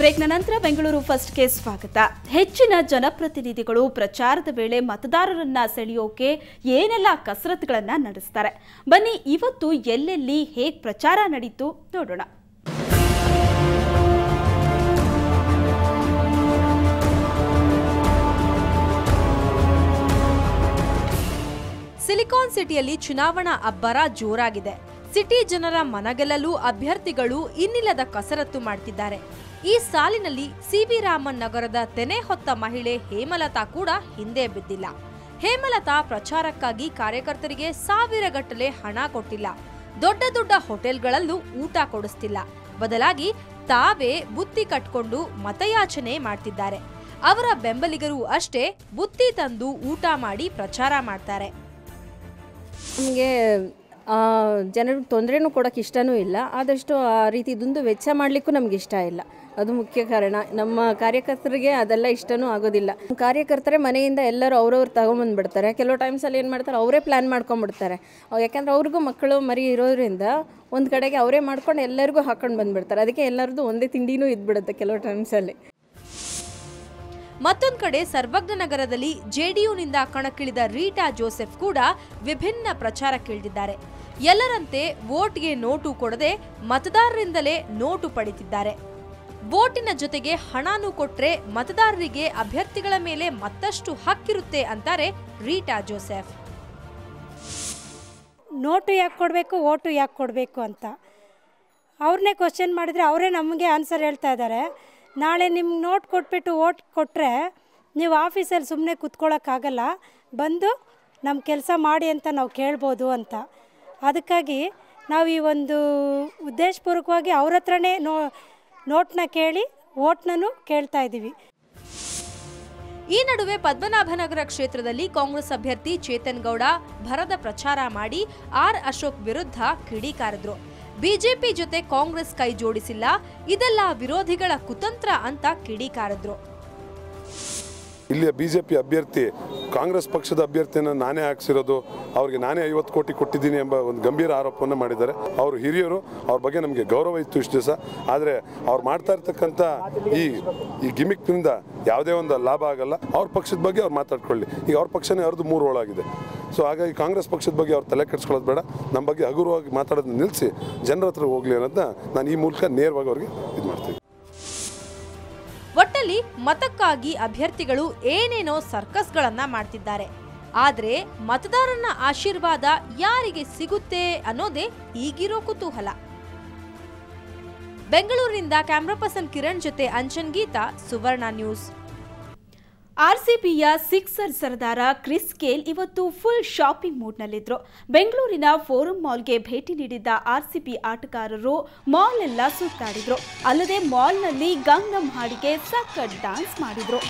ಬ್ರೇಕ್ನ ನಂತರ ಬೆಂಗಳೂರು ಫಸ್ಟ್ಗೆ ಸ್ವಾಗತ. ಹೆಚ್ಚಿನ ಜನಪ್ರತಿನಿಧಿಗಳು ಪ್ರಚಾರದ ವೇಳೆ ಮತದಾರರನ್ನ ಸೆಳೆಯೋಕೆ ಏನೆಲ್ಲ ಕಸರತ್ತುಗಳನ್ನ ನಡೆಸ್ತಾರೆ. ಬನ್ನಿ ಇವತ್ತು ಎಲ್ಲೆಲ್ಲಿ ಹೇಗೆ ಪ್ರಚಾರ ನಡೀತು ನೋಡೋಣ. ಸಿಲಿಕಾನ್ ಸಿಟಿಯಲ್ಲಿ ಚುನಾವಣಾ ಅಬ್ಬರ ಜೋರಾಗಿದೆ. ಸಿಟಿ ಜನರ ಮನಗೆಲ್ಲಲು ಅಭ್ಯರ್ಥಿಗಳು ಇನ್ನಿಲ್ಲದ ಕಸರತ್ತು ಮಾಡುತ್ತಿದ್ದಾರೆ. ಈ ಸಾಲಿನಲ್ಲಿ ಸಿವಿ ರಾಮನ್ ನಗರದ ತೆನೆ ಹೊತ್ತ ಮಹಿಳೆ ಹೇಮಲತಾ ಕೂಡ ಹಿಂದೆ ಬಿದ್ದಿಲ್ಲ. ಹೇಮಲತಾ ಪ್ರಚಾರಕ್ಕಾಗಿ ಕಾರ್ಯಕರ್ತರಿಗೆ ಸಾವಿರಗಟ್ಟಲೆ ಹಣ ಕೊಟ್ಟಿಲ್ಲ. ದೊಡ್ಡ ದೊಡ್ಡ ಹೋಟೆಲ್ಗಳಲ್ಲೂ ಊಟ ಕೊಡಿಸ್ತಿಲ್ಲ. ಬದಲಾಗಿ ತಾವೇ ಬುತ್ತಿ ಕಟ್ಕೊಂಡು ಮತಯಾಚನೆ ಮಾಡ್ತಿದ್ದಾರೆ. ಅವರ ಬೆಂಬಲಿಗರು ಅಷ್ಟೇ ಬುತ್ತಿ ತಂದು ಊಟ ಮಾಡಿ ಪ್ರಚಾರ ಮಾಡ್ತಾರೆ. ನಮಗೆ ಜನರಿಗೆ ತೊಂದರೆನೂ ಕೊಡೋಕ್ಕೆ ಇಷ್ಟನೂ ಇಲ್ಲ. ಆದಷ್ಟು ಆ ರೀತಿ ದುಂದು ವೆಚ್ಚ ಮಾಡಲಿಕ್ಕೂ ನಮ್ಗೆ ಇಷ್ಟ ಇಲ್ಲ. ಅದು ಮುಖ್ಯ ಕಾರಣ. ನಮ್ಮ ಕಾರ್ಯಕರ್ತರಿಗೆ ಅದೆಲ್ಲ ಇಷ್ಟನೂ ಆಗೋದಿಲ್ಲ. ಕಾರ್ಯಕರ್ತರೇ ಮನೆಯಿಂದ ಎಲ್ಲರೂ ಅವ್ರವ್ರು ತಗೊಂಬಂದುಬಿಡ್ತಾರೆ. ಕೆಲವು ಟೈಮ್ಸಲ್ಲಿ ಏನು ಮಾಡ್ತಾರೆ, ಅವರೇ ಪ್ಲ್ಯಾನ್ ಮಾಡ್ಕೊಂಡ್ಬಿಡ್ತಾರೆ. ಯಾಕೆಂದರೆ ಅವ್ರಿಗೂ ಮಕ್ಕಳು ಮರಿ ಇರೋದ್ರಿಂದ ಒಂದು ಕಡೆಗೆ ಅವರೇ ಮಾಡ್ಕೊಂಡು ಎಲ್ಲರಿಗೂ ಹಾಕೊಂಡು ಬಂದುಬಿಡ್ತಾರೆ. ಅದಕ್ಕೆ ಎಲ್ಲರದ್ದು ಒಂದೇ ತಿಂಡಿನೂ ಇದ್ಬಿಡುತ್ತೆ ಕೆಲವು ಟೈಮ್ಸಲ್ಲಿ. ಮತ್ತೊಂದು ಕಡೆ ಸರ್ವಜ್ಞ ನಗರದಲ್ಲಿ ಜೆಡಿಯುನಿಂದ ಕಣಕ್ಕಿಳಿದ ರೀಟಾ ಜೋಸೆಫ್ ಕೂಡ ವಿಭಿನ್ನ ಪ್ರಚಾರಕ್ಕಿಳಿದಿದ್ದಾರೆ. ಎಲ್ಲರಂತೆ ವೋಟ್ಗೆ ನೋಟು ಕೊಡದೆ ಮತದಾರರಿಂದಲೇ ನೋಟು ಪಡೆದಿದ್ದಾರೆ. ವೋಟಿನ ಜೊತೆಗೆ ಹಣನೂ ಕೊಟ್ರೆ ಮತದಾರರಿಗೆ ಅಭ್ಯರ್ಥಿಗಳ ಮೇಲೆ ಮತ್ತಷ್ಟು ಹಕ್ಕಿರುತ್ತೆ ಅಂತಾರೆ ರೀಟಾ ಜೋಸೆಫ್. ನೋಟು ಯಾಕೆ ಕೊಡಬೇಕು, ಓಟು ಯಾಕೆ ಕೊಡಬೇಕು ಅಂತ ಅವ್ರನ್ನೇ ಕ್ವಶನ್ ಮಾಡಿದರೆ ಅವರೇ ನಮಗೆ ಆನ್ಸರ್ ಹೇಳ್ತಾ ಇದ್ದಾರೆ. ನಾಳೆ ನಿಮ್ಗೆ ನೋಟ್ ಕೊಟ್ಬಿಟ್ಟು ಓಟ್ ಕೊಟ್ಟರೆ ನೀವು ಆಫೀಸಲ್ಲಿ ಸುಮ್ಮನೆ ಕೂತ್ಕೊಳ್ಳೋಕ್ಕಾಗಲ್ಲ, ಬಂದು ನಮ್ಮ ಕೆಲಸ ಮಾಡಿ ಅಂತ ನಾವು ಕೇಳ್ಬೋದು ಅಂತ. ಅದಕ್ಕಾಗಿ ನಾವು ಈ ಒಂದು ಉದ್ದೇಶಪೂರ್ವಕವಾಗಿ ಅವ್ರ ಹತ್ರನೇ ನೋಟ್ನ ಕೇಳಿ ಓಟ್ನೂ ಕೇಳ್ತಾ ಇದ್ದೀವಿ. ಈ ನಡುವೆ ಪದ್ಮನಾಭನಗರ ಕ್ಷೇತ್ರದಲ್ಲಿ ಕಾಂಗ್ರೆಸ್ ಅಭ್ಯರ್ಥಿ ಚೇತನ್ ಗೌಡ ಭರದ ಪ್ರಚಾರ ಮಾಡಿ ಆರ್ ಅಶೋಕ್ ವಿರುದ್ಧ ಕಿಡಿಕಾರಿದ್ರು. ಬಿಜೆಪಿ ಜೊತೆ ಕಾಂಗ್ರೆಸ್ ಕೈ ಜೋಡಿಸಿಲ್ಲ, ಇದೆಲ್ಲ ವಿರೋಧಿಗಳ ಕುತಂತ್ರ ಅಂತ ಕಿಡಿಕಾರಿದ್ರು. ಇಲ್ಲಿಯ ಬಿಜೆಪಿ ಅಭ್ಯರ್ಥಿ ಕಾಂಗ್ರೆಸ್ ಪಕ್ಷದ ಅಭ್ಯರ್ಥಿಯನ್ನು ನಾನೇ ಹಾಕ್ಸಿರೋದು, ಅವ್ರಿಗೆ ನಾನೇ 50 ಕೋಟಿ ಕೊಟ್ಟಿದ್ದೀನಿ ಎಂಬ ಒಂದು ಗಂಭೀರ ಆರೋಪವನ್ನು ಮಾಡಿದ್ದಾರೆ. ಅವರು ಹಿರಿಯರು, ಅವ್ರ ಬಗ್ಗೆ ನಮಗೆ ಗೌರವ ಇತ್ತು ಇಷ್ಟು ದಿವಸ. ಆದರೆ ಅವ್ರು ಮಾಡ್ತಾ ಇರ್ತಕ್ಕಂಥ ಈ ಗಿಮಿಕ್ನಿಂದ ಯಾವುದೇ ಒಂದು ಲಾಭ ಆಗಲ್ಲ. ಅವ್ರ ಪಕ್ಷದ ಬಗ್ಗೆ ಅವ್ರು ಮಾತಾಡ್ಕೊಳ್ಳಿ. ಈಗ ಅವ್ರ ಪಕ್ಷನೇ ಅವ್ರದ್ದು 3 ಒಳಗಿದೆ. ಸೊ ಹಾಗಾಗಿ ಕಾಂಗ್ರೆಸ್ ಪಕ್ಷದ ಬಗ್ಗೆ ಅವ್ರು ತಲೆ ಕೆಡಿಸ್ಕೊಳ್ಳೋದು ಬೇಡ. ನಮ್ಮ ಬಗ್ಗೆ ಹಗುರವಾಗಿ ಮಾತಾಡೋದನ್ನ ನಿಲ್ಲಿಸಿ ಜನರ ಹತ್ರ ಹೋಗಲಿ ಅನ್ನೋದನ್ನ ನಾನು ಈ ಮೂಲಕ ನೇರವಾಗಿ ಅವ್ರಿಗೆ ಇದು ಮಾಡ್ತೀನಿ. ಒಟ್ಟಲ್ಲಿ ಮತಕ್ಕಾಗಿ ಅಭ್ಯರ್ಥಿಗಳು ಏನೇನೋ ಸರ್ಕಸ್ಗಳನ್ನ ಮಾಡ್ತಿದ್ದಾರೆ. ಆದ್ರೆ ಮತದಾರನ ಆಶೀರ್ವಾದ ಯಾರಿಗೆ ಸಿಗುತ್ತೆ ಅನ್ನೋದೇ ಈಗಿರೋ ಕುತೂಹಲ. ಬೆಂಗಳೂರಿನಿಂದ ಕ್ಯಾಮ್ರಾ ಪರ್ಸನ್ ಕಿರಣ್ ಜೊತೆ ಅಂಚನ್ ಗೀತಾ, ಸುವರ್ಣ ನ್ಯೂಸ್. ಆರ್ಸಿಬಿಯ ಸಿಕ್ಸರ್ ಸರದಾರ ಕ್ರಿಸ್ ಗೇಲ್ ಇವತ್ತು ಫುಲ್ ಶಾಪಿಂಗ್ ಮೂಡ್ನಲ್ಲಿದ್ರು. ಬೆಂಗಳೂರಿನ ಫೋರಂ ಮಾಲ್ಗೆ ಭೇಟಿ ನೀಡಿದ್ದ ಆರ್ಸಿಬಿ ಆಟಗಾರರು ಮಾಲ್ ಎಲ್ಲ ಸುತ್ತಾಡಿದ್ರು. ಅಲ್ಲದೆ ಮಾಲ್ನಲ್ಲಿ ಗಂಗನಂ ಹಾಡಿಗೆ ಸಖತ್ ಡ್ಯಾನ್ಸ್ ಮಾಡಿದ್ರು.